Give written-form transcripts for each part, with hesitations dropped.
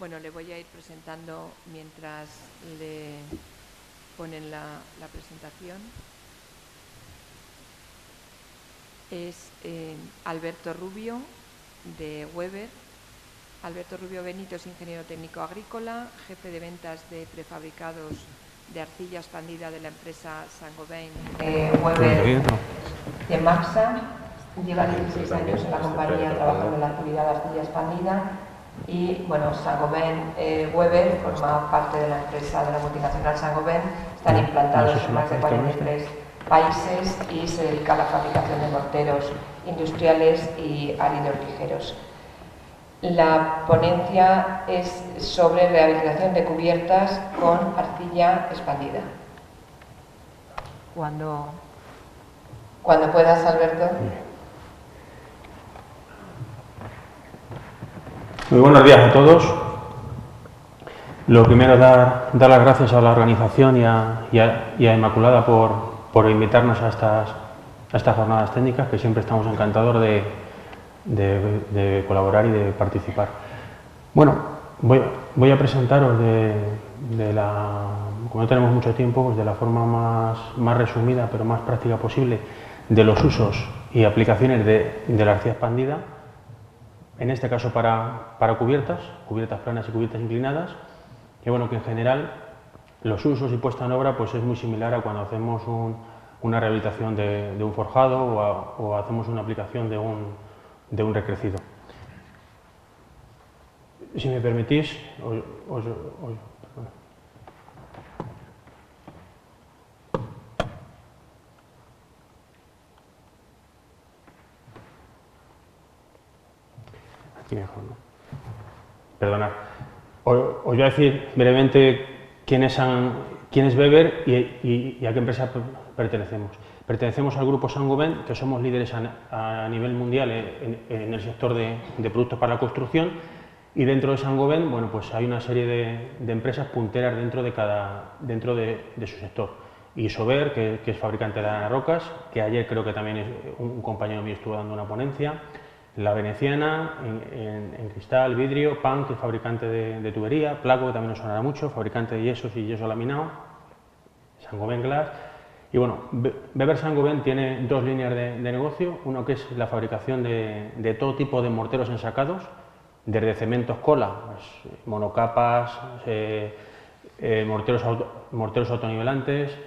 Bueno, le voy a ir presentando mientras le ponen la presentación. Es Alberto Rubio, de Weber. Alberto Rubio Benito es ingeniero técnico agrícola, jefe de ventas de prefabricados de arcilla expandida de la empresa Saint-Gobain Weber de Maxa. Lleva 16 años en la compañía trabajando en la actividad de arcilla expandida y, bueno, Saint-Gobain Weber forma parte de la empresa de la multinacional Saint-Gobain. Están implantados en más de 43 países y se dedica a la fabricación de morteros industriales y áridos ligeros. La ponencia es sobre rehabilitación de cubiertas con arcilla expandida. Cuando puedas, Alberto. Muy buenos días a todos. Lo primero, dar las gracias a la organización y a Inmaculada por invitarnos a estas jornadas técnicas, que siempre estamos encantados de colaborar y de participar. Bueno, voy a presentaros como no tenemos mucho tiempo, pues de la forma más resumida pero más práctica posible, de los usos y aplicaciones de la arcilla expandida, en este caso para cubiertas planas y cubiertas inclinadas, que bueno, que en general los usos y puesta en obra pues es muy similar a cuando hacemos una rehabilitación de un forjado o hacemos una aplicación de un recrecido. Si me permitís, aquí mejor, ¿no? Perdonad. Os voy a decir brevemente quién es Weber y a qué empresa pertenecemos. Pertenecemos al grupo Saint-Gobain, que somos líderes a nivel mundial en el sector de productos para la construcción, y dentro de Saint-Gobain, bueno, pues hay una serie de empresas punteras dentro de su sector. Isover, que es fabricante de rocas, que ayer creo que también un compañero mío estuvo dando una ponencia. La Veneciana, en cristal, vidrio. PAN, que es fabricante de tubería. Placo, que también nos sonará mucho, fabricante de yesos y yeso laminado. Saint-Gobain Glass. Y bueno, Weber Saint-Gobain tiene dos líneas de negocio. Uno que es la fabricación de todo tipo de morteros ensacados, desde cementos cola, pues, monocapas, morteros autonivelantes,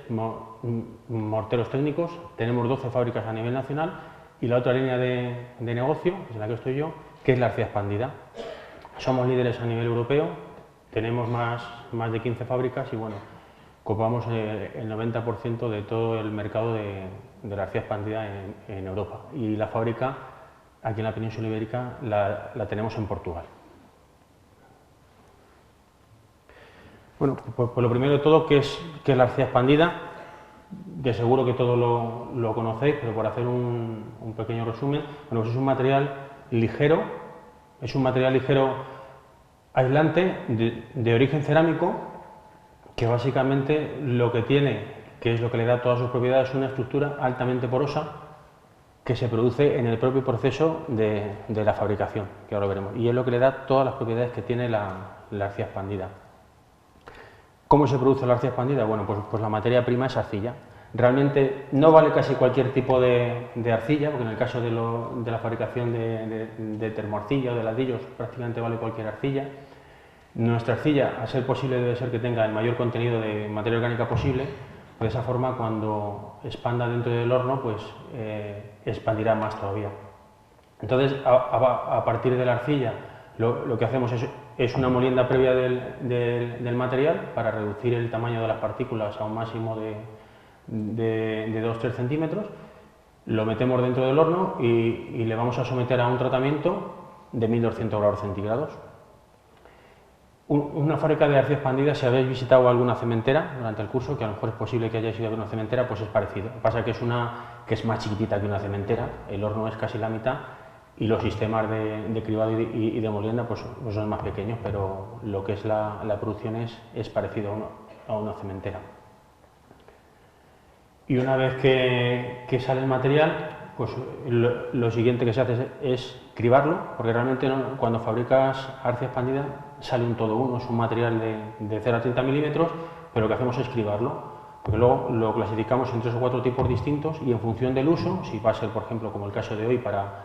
morteros técnicos. Tenemos 12 fábricas a nivel nacional. Y la otra línea de negocio, que es en la que estoy yo, que es la arcilla expandida. Somos líderes a nivel europeo, tenemos más de 15 fábricas y bueno, ocupamos el 90% de todo el mercado de la arcilla expandida en Europa. Y la fábrica, aquí en la península ibérica, la tenemos en Portugal. Bueno, pues lo primero de todo, ¿qué es la arcilla expandida? Que seguro que todos lo conocéis, pero por hacer un pequeño resumen, bueno, pues es un material ligero, aislante de origen cerámico, que básicamente lo que tiene, que es lo que le da todas sus propiedades, es una estructura altamente porosa que se produce en el propio proceso de la fabricación, que ahora veremos, y es lo que le da todas las propiedades que tiene la arcilla expandida. ¿Cómo se produce la arcilla expandida? Bueno, pues la materia prima es arcilla. Realmente no vale casi cualquier tipo de arcilla, porque en el caso de la fabricación de termoarcilla o de ladrillos prácticamente vale cualquier arcilla. Nuestra arcilla, a ser posible, debe ser que tenga el mayor contenido de materia orgánica posible. De esa forma, cuando expanda dentro del horno, pues expandirá más todavía. Entonces, a partir de la arcilla, lo que hacemos es una molienda previa del material para reducir el tamaño de las partículas a un máximo de 2-3 centímetros. Lo metemos dentro del horno y le vamos a someter a un tratamiento de 1200 grados centígrados. Una fábrica de arcilla expandida, si habéis visitado alguna cementera durante el curso, que a lo mejor es posible que hayáis ido a una cementera, pues es parecido. Lo que pasa es que es más chiquitita que una cementera, el horno es casi la mitad y los sistemas de cribado y de molienda pues son más pequeños, pero lo que es la producción es parecido a una cementera. Y una vez que sale el material, pues lo siguiente que se hace es cribarlo, porque realmente cuando fabricas arcilla expandida sale un todo uno, es un material de 0 a 30 milímetros, pero lo que hacemos es cribarlo, porque luego lo clasificamos en 3 o 4 tipos distintos y en función del uso, si va a ser, por ejemplo, como el caso de hoy, para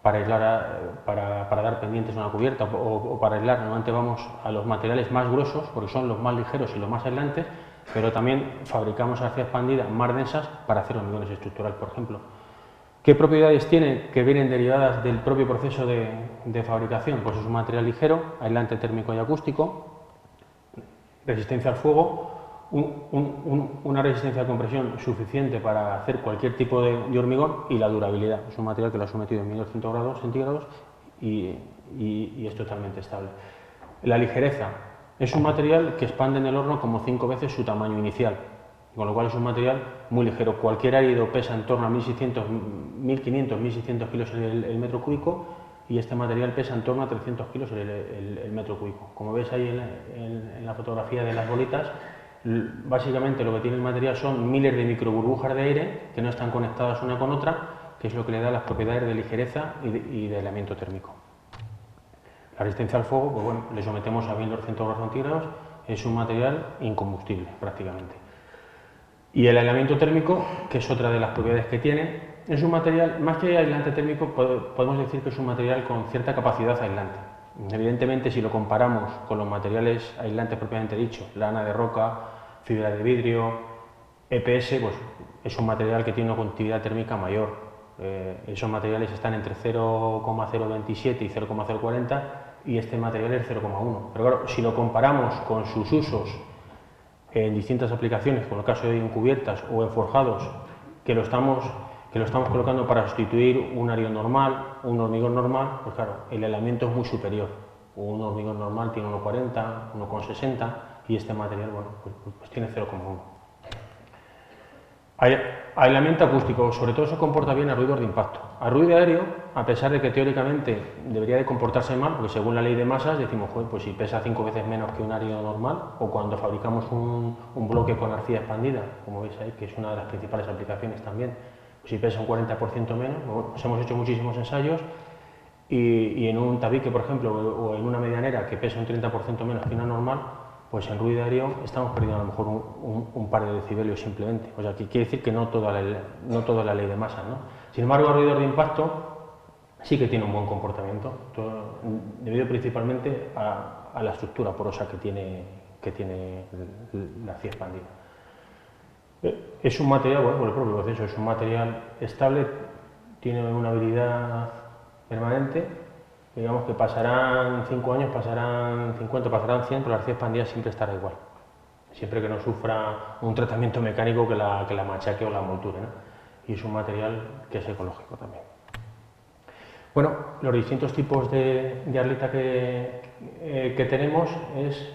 dar pendientes a una cubierta o para aislar, normalmente vamos a los materiales más gruesos, porque son los más ligeros y los más aislantes, pero también fabricamos arcilla expandida más densas para hacer hormigones estructurales, por ejemplo. ¿Qué propiedades tiene que vienen derivadas del propio proceso de fabricación? Pues es un material ligero, aislante térmico y acústico, resistencia al fuego, una resistencia a compresión suficiente para hacer cualquier tipo de hormigón y la durabilidad. Es un material que lo ha sometido en 1200 grados centígrados y es totalmente estable. La ligereza. Es un material que expande en el horno como 5 veces su tamaño inicial, con lo cual es un material muy ligero. Cualquier árido pesa en torno a 1500, 1600 kilos el metro cúbico y este material pesa en torno a 300 kilos el metro cúbico. Como veis ahí en la fotografía de las bolitas, básicamente lo que tiene el material son miles de microburbujas de aire que no están conectadas una con otra, que es lo que le da las propiedades de ligereza y de aislamiento térmico. La resistencia al fuego, pues bueno, le sometemos a 1200 grados centígrados, es un material incombustible prácticamente. Y el aislamiento térmico, que es otra de las propiedades que tiene, es un material, más que aislante térmico, podemos decir que es un material con cierta capacidad aislante. Evidentemente, si lo comparamos con los materiales aislantes propiamente dicho, lana de roca, fibra de vidrio, EPS, pues es un material que tiene una conductividad térmica mayor. Esos materiales están entre 0,027 y 0,040 y este material es 0,1. Pero claro, si lo comparamos con sus usos en distintas aplicaciones, como el caso de hoy en cubiertas o en forjados, que lo estamos colocando para sustituir un árido normal, un hormigón normal, pues claro, el aislamiento es muy superior. Un hormigón normal tiene 1,40, 1,60 y este material, bueno, pues tiene 0,1. Aislamiento acústico, sobre todo se comporta bien a ruidos de impacto. A ruido aéreo, a pesar de que teóricamente debería de comportarse mal, porque según la ley de masas decimos, pues si pesa 5 veces menos que un árido normal, o cuando fabricamos un bloque con arcilla expandida, como veis ahí, que es una de las principales aplicaciones también, pues si pesa un 40% menos, pues hemos hecho muchísimos ensayos y en un tabique, por ejemplo, o en una medianera que pesa un 30% menos que una normal, pues en ruido aéreo estamos perdiendo a lo mejor un par de decibelios simplemente. O sea, que quiere decir que no toda la ley de masa, ¿no? Sin embargo, el ruido de impacto sí que tiene un buen comportamiento, debido principalmente a la estructura porosa que tiene la arcilla expandida. Es un material, bueno, por el propio proceso, es un material estable, tiene una habilidad permanente. Digamos que pasarán 5 años, pasarán 50, pasarán 100, pero la arcilla expandida siempre estará igual. Siempre que no sufra un tratamiento mecánico que la machaque o la molture, ¿no? Y es un material que es ecológico también. Bueno, los distintos tipos de arlita que tenemos es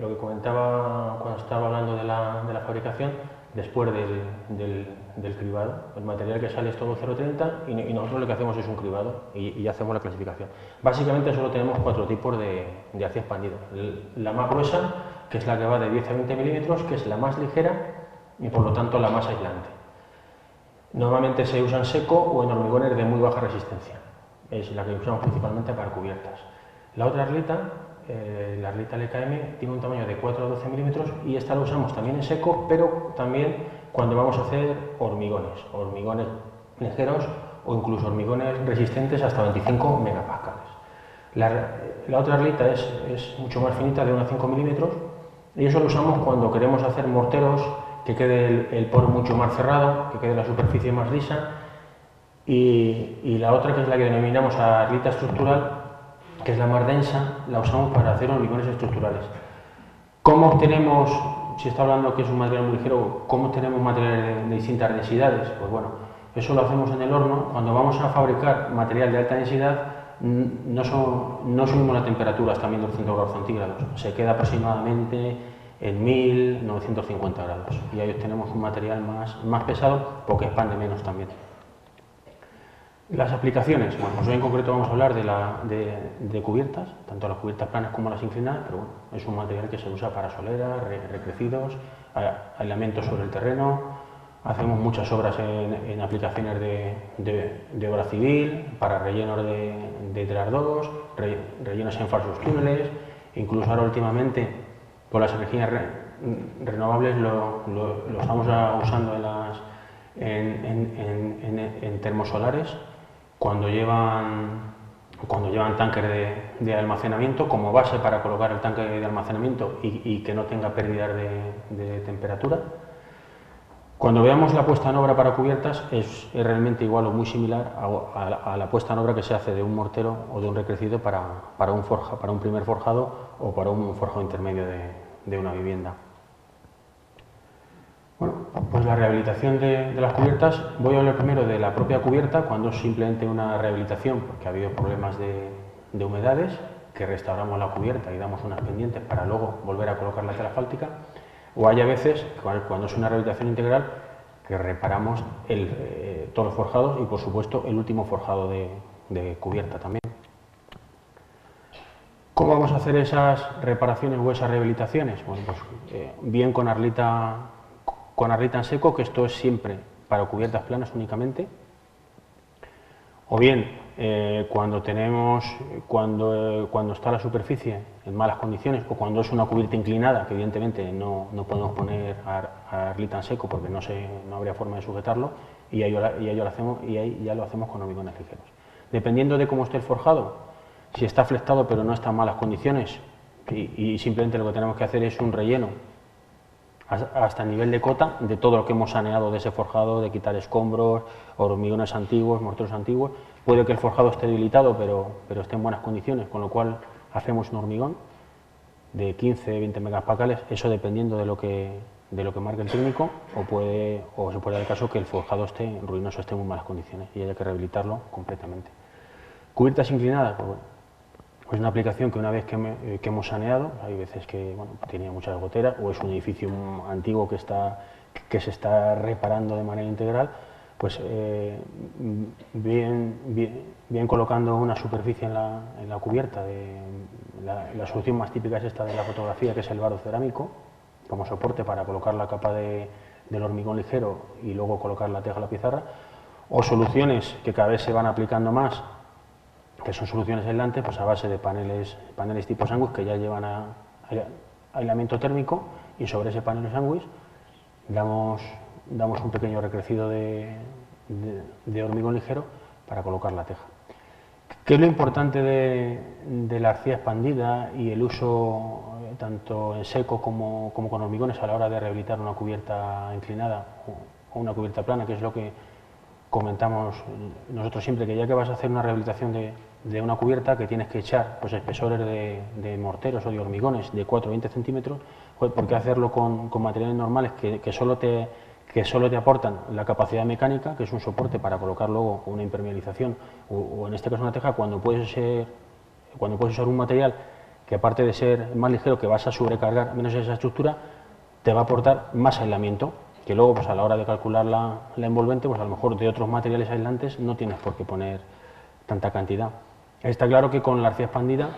lo que comentaba cuando estaba hablando de la fabricación, después del cribado. El material que sale es todo 0,30 y nosotros lo que hacemos es un cribado y hacemos la clasificación. Básicamente solo tenemos 4 tipos de arcilla expandida. La más gruesa, que es la que va de 10 a 20 milímetros, que es la más ligera y por lo tanto la más aislante. Normalmente se usa en seco o en hormigones de muy baja resistencia. Es la que usamos principalmente para cubiertas. La otra arlita, la arlita LKM, tiene un tamaño de 4 a 12 milímetros y esta la usamos también en seco, pero también cuando vamos a hacer hormigones ligeros o incluso hormigones resistentes hasta 25 megapascales. La otra arlita es mucho más finita, de 1 a 5 milímetros, y eso lo usamos cuando queremos hacer morteros que quede el poro mucho más cerrado, que quede la superficie más lisa, y la otra, que es la que denominamos arlita estructural, que es la más densa, la usamos para hacer hormigones estructurales. ¿Cómo obtenemos, si está hablando que es un material muy ligero, cómo obtenemos materiales de distintas densidades? Pues bueno, eso lo hacemos en el horno. Cuando vamos a fabricar material de alta densidad, no subimos la temperatura hasta 1200 grados centígrados, se queda aproximadamente en 1950 grados y ahí obtenemos un material más pesado porque expande menos también. Las aplicaciones, bueno, pues hoy en concreto vamos a hablar de cubiertas, tanto las cubiertas planas como las inclinadas, pero bueno, es un material que se usa para soleras, recrecidos, aislamiento sobre el terreno. Hacemos muchas obras en aplicaciones de obra civil, para rellenos de trasdos, rellenos en falsos túneles, Incluso ahora últimamente, por las energías renovables lo estamos usando en termosolares cuando llevan tanques de almacenamiento como base para colocar el tanque de almacenamiento y que no tenga pérdidas de temperatura. Cuando veamos la puesta en obra para cubiertas es realmente igual o muy similar a la puesta en obra que se hace de un mortero o de un recrecido para un primer forjado o para un forjado intermedio de una vivienda. Bueno, pues la rehabilitación de las cubiertas, voy a hablar primero de la propia cubierta, cuando es simplemente una rehabilitación porque ha habido problemas de humedades, que restauramos la cubierta y damos unas pendientes para luego volver a colocar la tela asfáltica, o hay a veces, cuando es una rehabilitación integral, que reparamos todos los forjados y por supuesto el último forjado de cubierta también. ¿Cómo vamos a hacer esas reparaciones o esas rehabilitaciones? Bueno, pues bien con arlita en seco, que esto es siempre para cubiertas planas únicamente, o bien cuando está la superficie en malas condiciones o cuando es una cubierta inclinada, que evidentemente no podemos poner arlita en seco porque no habría forma de sujetarlo, y ahí ya lo hacemos con hormigones ligeros. Dependiendo de cómo esté el forjado, si está flectado pero no está en malas condiciones y simplemente lo que tenemos que hacer es un relleno hasta el nivel de cota de todo lo que hemos saneado de ese forjado, de quitar escombros, hormigones antiguos, morteros antiguos. Puede que el forjado esté debilitado, pero esté en buenas condiciones, con lo cual hacemos un hormigón de 15-20 megapascales, eso dependiendo de lo que marque el técnico, o se puede dar el caso que el forjado esté ruinoso, esté en muy malas condiciones y haya que rehabilitarlo completamente. Cubiertas inclinadas, pues bueno, pues una aplicación que una vez que hemos saneado, hay veces que tenía muchas goteras o es un edificio antiguo que se está reparando de manera integral, pues bien colocando una superficie en la cubierta. La solución más típica es esta de la fotografía, que es el varo cerámico, como soporte para colocar la capa del hormigón ligero y luego colocar la teja a la pizarra, o soluciones que cada vez se van aplicando más, que son soluciones aislantes, pues a base de paneles tipo sándwich que ya llevan aislamiento térmico, y sobre ese panel sándwich damos un pequeño recrecido de hormigón ligero para colocar la teja. ¿Qué es lo importante de la arcilla expandida y el uso tanto en seco como con hormigones a la hora de rehabilitar una cubierta inclinada o una cubierta plana? Que es lo que comentamos nosotros siempre, que ya que vas a hacer una rehabilitación de una cubierta, que tienes que echar pues espesores de morteros o de hormigones de 4 o 20 centímetros, pues, ¿por qué hacerlo con materiales normales que solo te aportan la capacidad mecánica, que es un soporte para colocar luego una impermeabilización o en este caso una teja, cuando puedes usar un material que, aparte de ser más ligero, que vas a sobrecargar menos esa estructura, te va a aportar más aislamiento, que luego pues a la hora de calcular la envolvente, pues a lo mejor de otros materiales aislantes no tienes por qué poner tanta cantidad. Está claro que con la arcilla expandida,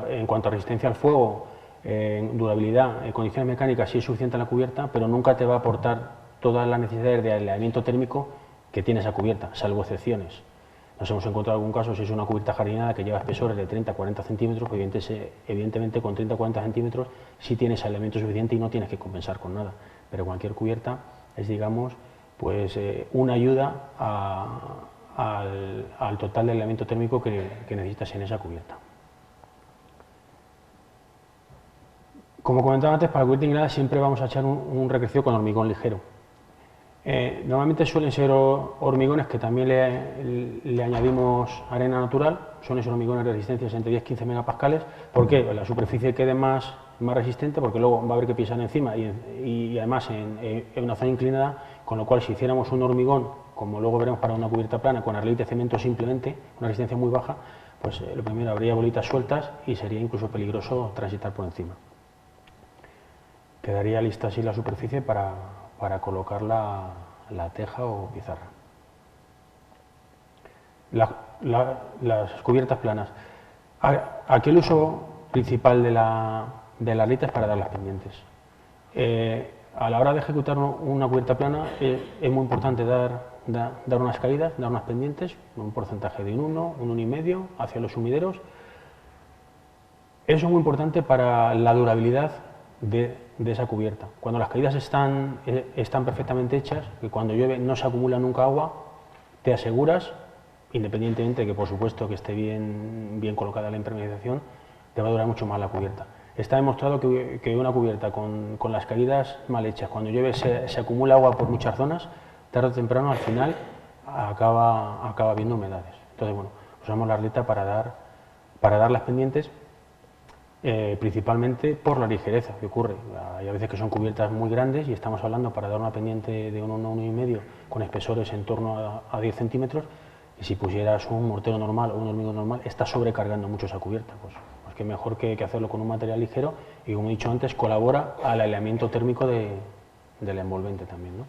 en cuanto a resistencia al fuego, durabilidad, condiciones mecánicas, sí es suficiente la cubierta, pero nunca te va a aportar todas las necesidades de aislamiento térmico que tiene esa cubierta, salvo excepciones. Nos hemos encontrado algún caso, si es una cubierta jardinada que lleva espesores de 30-40 centímetros, pues evidentemente con 30-40 centímetros sí tienes aislamiento suficiente y no tienes que compensar con nada. Pero cualquier cubierta es, digamos, pues una ayuda al total de aislamiento térmico que necesitas en esa cubierta. Como comentaba antes, para la cubierta inclinada siempre vamos a echar un recrecido con hormigón ligero. Normalmente suelen ser hormigones que también le añadimos arena natural, suelen ser hormigones de resistencias entre 10-15 megapascales. ¿Por qué? La superficie quede más resistente, porque luego va a haber que pisar encima y además en una zona inclinada, con lo cual si hiciéramos un hormigón, como luego veremos para una cubierta plana, con arlite de cemento simplemente, una resistencia muy baja, pues lo primero, habría bolitas sueltas y sería incluso peligroso transitar por encima. Quedaría lista así la superficie para colocar la teja o pizarra. Las cubiertas planas. Aquí el uso principal de la arlita es para dar las pendientes. A la hora de ejecutar una cubierta plana es muy importante dar unas caídas, dar unas pendientes, un porcentaje de un 1, un 1,5 hacia los sumideros, Eso es muy importante para la durabilidad de esa cubierta. Cuando las caídas están perfectamente hechas, que cuando llueve no se acumula nunca agua, te aseguras, independientemente de que por supuesto que esté bien colocada la impermeabilización, te va a durar mucho más la cubierta. Está demostrado que una cubierta con las caídas mal hechas, cuando llueve se acumula agua por muchas zonas, tarde o temprano al final acaba habiendo humedades. Entonces, bueno, usamos la Arleta para dar las pendientes, principalmente por la ligereza que ocurre. Hay a veces que son cubiertas muy grandes y estamos hablando para dar una pendiente de 1 a 1,5 con espesores en torno a 10 centímetros, y si pusieras un mortero normal o un hormigón normal, está sobrecargando mucho esa cubierta. Pues que mejor que hacerlo con un material ligero y, como he dicho antes, colabora al aislamiento térmico del envolvente también, ¿no?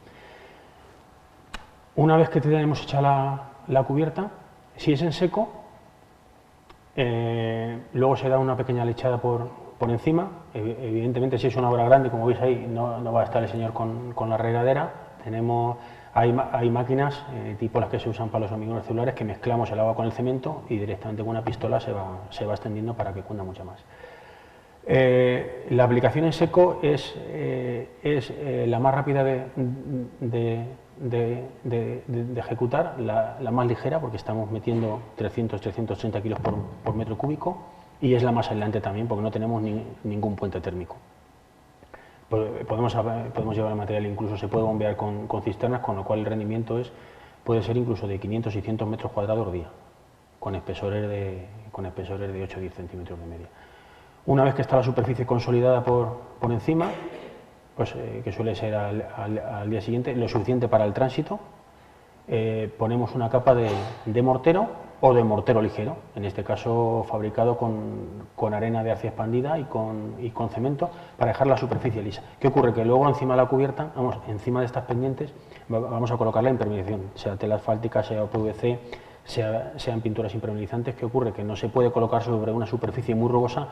Una vez que tenemos hecha la cubierta, si es en seco, luego se da una pequeña lechada por encima. Evidentemente, si es una obra grande, como veis ahí, no va a estar el señor con la regadera. Hay máquinas tipo las que se usan para los hormigones celulares, que mezclamos el agua con el cemento y directamente con una pistola se va extendiendo para que cunda mucho más. La aplicación en seco es la más rápida de ejecutar, la más ligera, porque estamos metiendo 300-330 kilos por metro cúbico, y es la más aislante también, porque no tenemos ningún puente térmico. Podemos llevar el material, incluso se puede bombear con cisternas, con lo cual el rendimiento puede ser incluso de 500 y 100 metros cuadrados día, con espesores de 8 o 10 centímetros de media. Una vez que está la superficie consolidada por encima, pues, que suele ser al día siguiente, lo suficiente para el tránsito, ponemos una capa de mortero o de mortero ligero, en este caso fabricado con arena de arcilla expandida y con cemento, para dejar la superficie lisa. ¿Qué ocurre? Que luego encima de la cubierta, encima de estas pendientes, vamos a colocar la impermeabilización, sea tela asfáltica, sea PVC, sean pinturas impermeabilizantes. ¿Qué ocurre? Que no se puede colocar sobre una superficie muy rugosa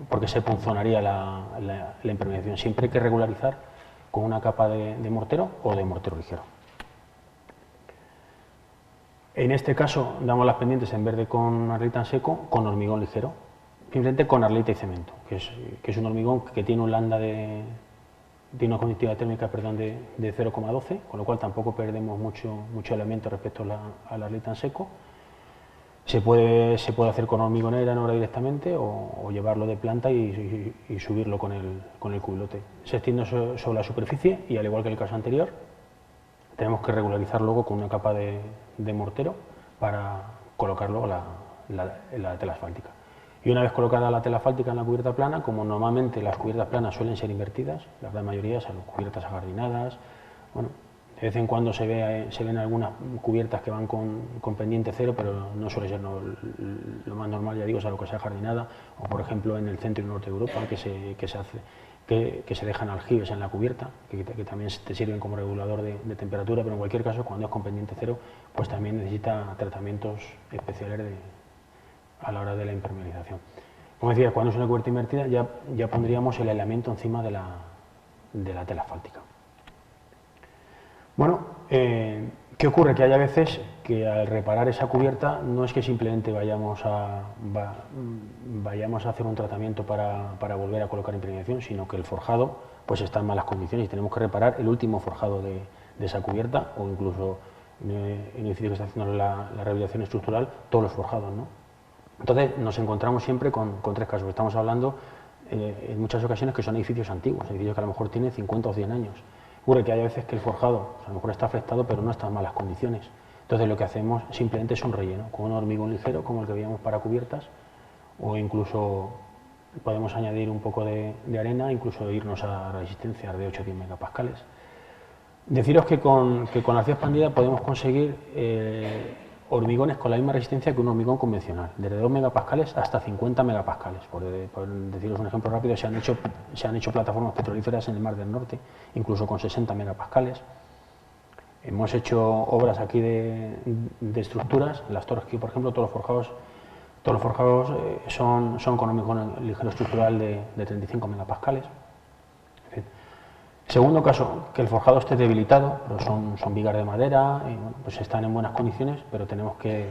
porque se punzonaría la impermeabilización. Siempre hay que regularizar con una capa de mortero o de mortero ligero. En este caso damos las pendientes, en vez de con Arleta en seco, con hormigón ligero, simplemente con Arleta y cemento, que es un hormigón que tiene un lambda de una conductividad térmica de 0,12, con lo cual tampoco perdemos mucho elemento respecto a la Arleta en seco. Se puede hacer con hormigonera ahora directamente, o llevarlo de planta y subirlo con el cubilote. Se extiende sobre la superficie y, al igual que el caso anterior, tenemos que regularizar luego con una capa de mortero para colocar luego la tela asfáltica. Y una vez colocada la tela asfáltica en la cubierta plana, como normalmente las cubiertas planas suelen ser invertidas, la gran mayoría son cubiertas ajardinadas, bueno, de vez en cuando se ven algunas cubiertas que van con pendiente cero, pero no suele ser lo más normal, ya digo, es algo que sea jardinada, o por ejemplo en el centro y norte de Europa, que se dejan aljibes en la cubierta, que también te sirven como regulador de temperatura, pero en cualquier caso, cuando es con pendiente cero, pues también necesita tratamientos especiales a la hora de la impermeabilización. Como decía, cuando es una cubierta invertida, ya pondríamos el aislamiento encima de la tela asfáltica. Bueno, ¿qué ocurre? Que hay a veces que al reparar esa cubierta no es que simplemente vayamos a hacer un tratamiento para volver a colocar impermeabilización, sino que el forjado pues está en malas condiciones y tenemos que reparar el último forjado de esa cubierta, o incluso en el edificio que está haciendo la rehabilitación estructural, todos los forjados, ¿no? Entonces nos encontramos siempre con tres casos. Estamos hablando en muchas ocasiones que son edificios antiguos, edificios que a lo mejor tienen 50 o 100 años. Ocurre que hay veces que el forjado a lo mejor está afectado, pero no está en malas condiciones. Entonces lo que hacemos simplemente es un relleno con un hormigón ligero, como el que veíamos para cubiertas, o incluso podemos añadir un poco de arena, incluso irnos a resistencias de 8 o 10 megapascales. Deciros que con la arcilla expandida podemos conseguir hormigones con la misma resistencia que un hormigón convencional, desde 2 megapascales hasta 50 megapascales. Por deciros un ejemplo rápido, se han hecho plataformas petrolíferas en el Mar del Norte, incluso con 60 megapascales. Hemos hecho obras aquí de estructuras, en las Torres aquí, por ejemplo, todos los forjados son con hormigón ligero estructural de 35 megapascales. En fin. Segundo caso, que el forjado esté debilitado, pero son vigas de madera, y, bueno, pues están en buenas condiciones, pero tenemos que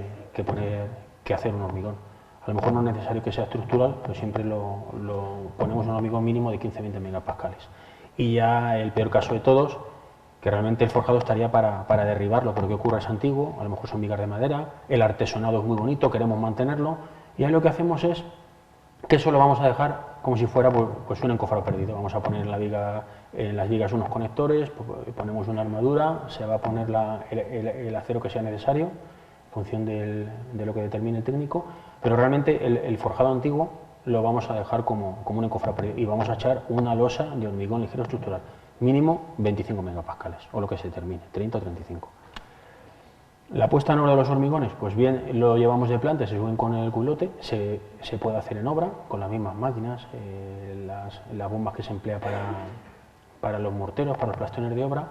hacer un hormigón. A lo mejor no es necesario que sea estructural, pero siempre ponemos un hormigón mínimo de 15-20 megapascales. Y ya el peor caso de todos, que realmente el forjado estaría para derribarlo, pero que ocurre es antiguo, a lo mejor son vigas de madera, el artesonado es muy bonito, queremos mantenerlo, y ahí lo que hacemos es que eso lo vamos a dejar como si fuera pues un encofrado perdido. Vamos a poner en las vigas unos conectores, ponemos una armadura, se va a poner el acero que sea necesario, en función de lo que determine el técnico, pero realmente el forjado antiguo lo vamos a dejar como un encofrado perdido y vamos a echar una losa de hormigón ligero estructural, mínimo 25 megapascales, o lo que se determine, 30 o 35. La puesta en obra de los hormigones, pues bien, lo llevamos de planta, se suben con el culote, se puede hacer en obra con las mismas máquinas, las bombas que se emplea para los morteros, para los plastones de obra,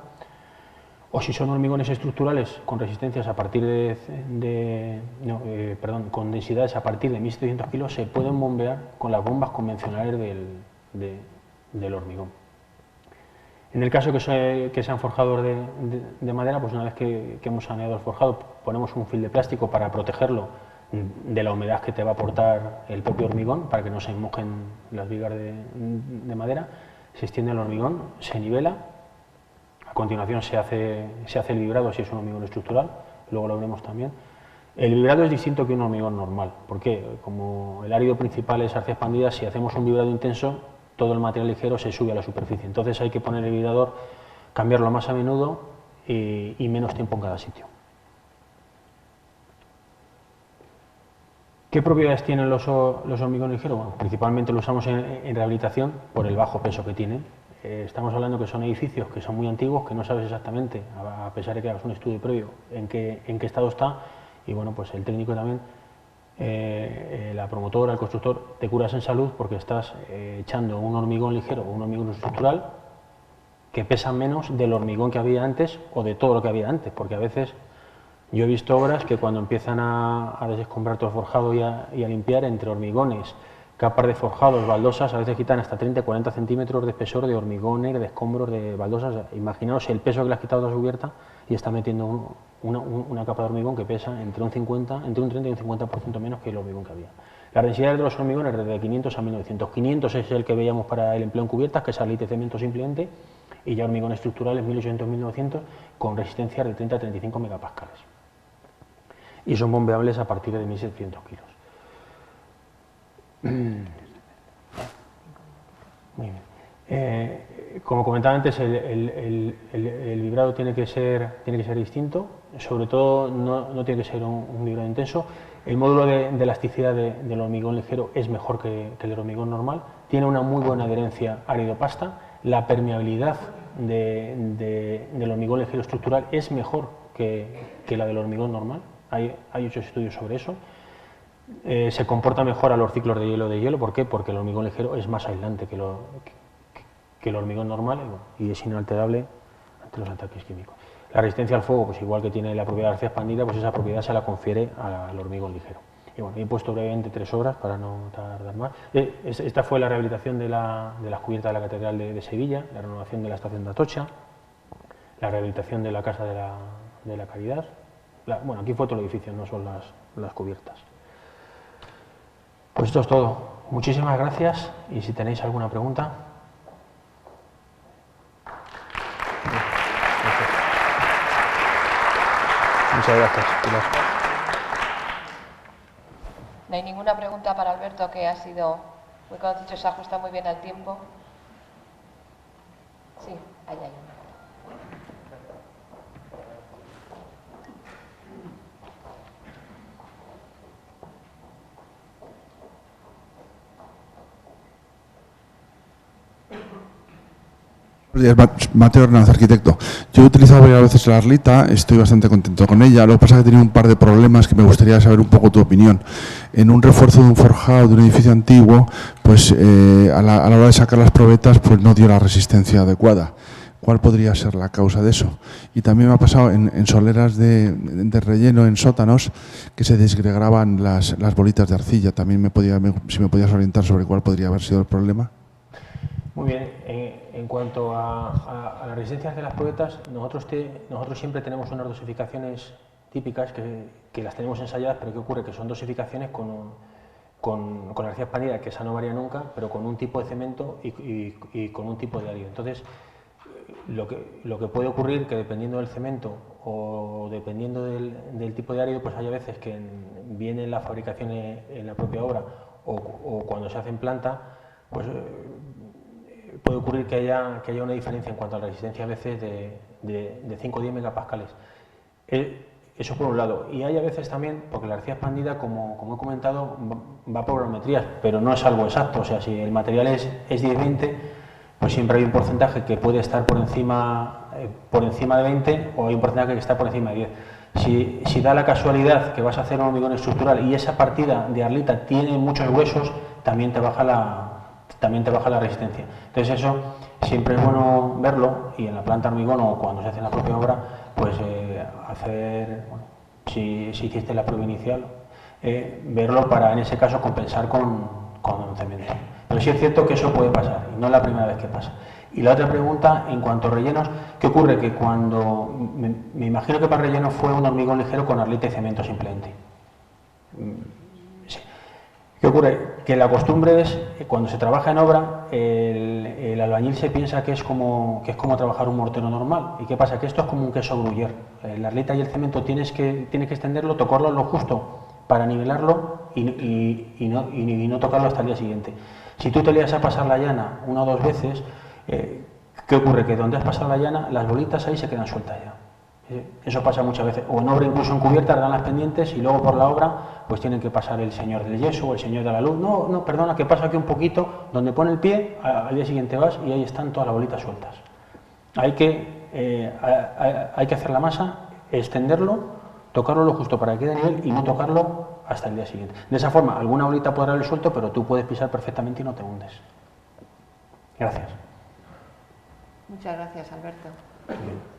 o si son hormigones estructurales con resistencias a partir con densidades a partir de 1700 kilos, se pueden bombear con las bombas convencionales del hormigón. En el caso que sean forjados de madera, pues una vez que hemos saneado el forjado, ponemos un film de plástico para protegerlo de la humedad que te va a aportar el propio hormigón, para que no se mojen las vigas de madera. Se extiende el hormigón, se nivela, a continuación se hace el vibrado si es un hormigón estructural, luego lo veremos también. El vibrado es distinto que un hormigón normal, porque como el árido principal es arcilla expandida, si hacemos un vibrado intenso, todo el material ligero se sube a la superficie. Entonces hay que poner el vibrador, cambiarlo más a menudo y menos tiempo en cada sitio. ¿Qué propiedades tienen los hormigones ligeros? Bueno, principalmente lo usamos en rehabilitación por el bajo peso que tienen. Estamos hablando que son edificios que son muy antiguos, que no sabes exactamente, a pesar de que hagas un estudio previo, en qué estado está, y bueno, pues el técnico también, la promotora, el constructor, te curas en salud porque estás echando un hormigón ligero o un hormigón estructural que pesa menos del hormigón que había antes o de todo lo que había antes, porque a veces yo he visto obras que cuando empiezan a descombrar todo el forjado y a limpiar, entre hormigones, capas de forjados, baldosas, a veces quitan hasta 30-40 centímetros de espesor de hormigones, de escombros, de baldosas. Imaginaos el peso que le has quitado de la cubierta y está metiendo una capa de hormigón que pesa entre un 30 y un 50% menos que el hormigón que había. Las densidades de los hormigones desde 500 a 1900. 500 es el que veíamos para el empleo en cubiertas, que es alite cemento simplemente, y ya hormigón estructural es 1800-1900 con resistencias de 30 a 35 megapascales. Y son bombeables a partir de 1700 kilos. Muy bien. Como comentaba antes, el vibrado tiene que ser distinto, sobre todo no tiene que ser un vibrado intenso. El módulo de elasticidad del hormigón ligero es mejor que el del hormigón normal, tiene una muy buena adherencia árido-pasta, la permeabilidad del hormigón ligero estructural es mejor que la del hormigón normal, hay muchos estudios sobre eso. Se comporta mejor a los ciclos de hielo. ¿Por qué? Porque el hormigón ligero es más aislante que el hormigón normal y es inalterable ante los ataques químicos. La resistencia al fuego, pues igual que tiene la propiedad de arcilla expandida, pues esa propiedad se la confiere al hormigón ligero. Y bueno, he puesto brevemente 3 obras para no tardar más. Esta fue la rehabilitación de las cubiertas de la Catedral de Sevilla, la renovación de la estación de Atocha, la rehabilitación de la Casa de la Caridad. Bueno, aquí fue todo el edificio, no son las cubiertas. Pues esto es todo. Muchísimas gracias y si tenéis alguna pregunta. Muchas gracias. No hay ninguna pregunta para Alberto, que ha sido muy conciso, se ajusta muy bien al tiempo. Sí, ahí hay una. Buenos días, Mateo Hernández, arquitecto. Yo he utilizado varias veces la Arlita, estoy bastante contento con ella. Lo que pasa es que he tenido un par de problemas que me gustaría saber un poco tu opinión. En un refuerzo de un forjado de un edificio antiguo, pues a la hora de sacar las probetas, pues no dio la resistencia adecuada. ¿Cuál podría ser la causa de eso? Y también me ha pasado en soleras de relleno, en sótanos, que se desgregaban las bolitas de arcilla. También si me podías orientar sobre cuál podría haber sido el problema. Muy bien. En cuanto a las resistencias de las probetas, nosotros siempre tenemos unas dosificaciones típicas que las tenemos ensayadas, pero ¿qué ocurre? Que son dosificaciones con la arcilla expandida, que esa no varía nunca, pero con un tipo de cemento y con un tipo de árido. Entonces, lo que puede ocurrir que dependiendo del cemento o dependiendo del tipo de árido, pues hay veces que viene la fabricación en la propia obra o cuando se hace en planta, pues puede ocurrir que haya una diferencia en cuanto a la resistencia a veces de 5 o 10 megapascales. Eso por un lado. Y hay a veces también, porque la arcilla expandida, como he comentado, va por volumetrías, pero no es algo exacto. O sea, si el material es 10-20, pues siempre hay un porcentaje que puede estar por encima de 20 o hay un porcentaje que está por encima de 10. Si da la casualidad que vas a hacer un hormigón estructural y esa partida de arlita tiene muchos huesos, también te baja la resistencia. Entonces eso siempre es bueno verlo, y en la planta hormigón o cuando se hace en la propia obra, pues hacer, bueno, si hiciste la prueba inicial, verlo para en ese caso compensar con un cemento. Pero sí es cierto que eso puede pasar, y no es la primera vez que pasa. Y la otra pregunta, en cuanto a rellenos, ¿qué ocurre? Que cuando, me imagino que para relleno fue un hormigón ligero con arlita y cemento simplemente. Sí. ¿Qué ocurre? Que la costumbre es, cuando se trabaja en obra, el albañil se piensa que es como trabajar un mortero normal. ¿Y qué pasa? Que esto es como un queso gruyère. La arlita y el cemento tienes que extenderlo, tocarlo lo justo para nivelarlo y no tocarlo hasta el día siguiente. Si tú te lías a pasar la llana 1 o 2 veces, ¿qué ocurre? Que donde has pasado la llana, las bolitas ahí se quedan sueltas ya. Eso pasa muchas veces, o en obra incluso en cubierta, dan las pendientes y luego por la obra pues tienen que pasar el señor del yeso o el señor de la luz. No, perdona, que pasa aquí un poquito, donde pone el pie, al día siguiente vas y ahí están todas las bolitas sueltas. Hay que hacer la masa, extenderlo, tocarlo lo justo para que quede a nivel y no tocarlo hasta el día siguiente. De esa forma, alguna bolita podrá haber suelto, pero tú puedes pisar perfectamente y no te hundes. Gracias. Muchas gracias, Alberto. Bien.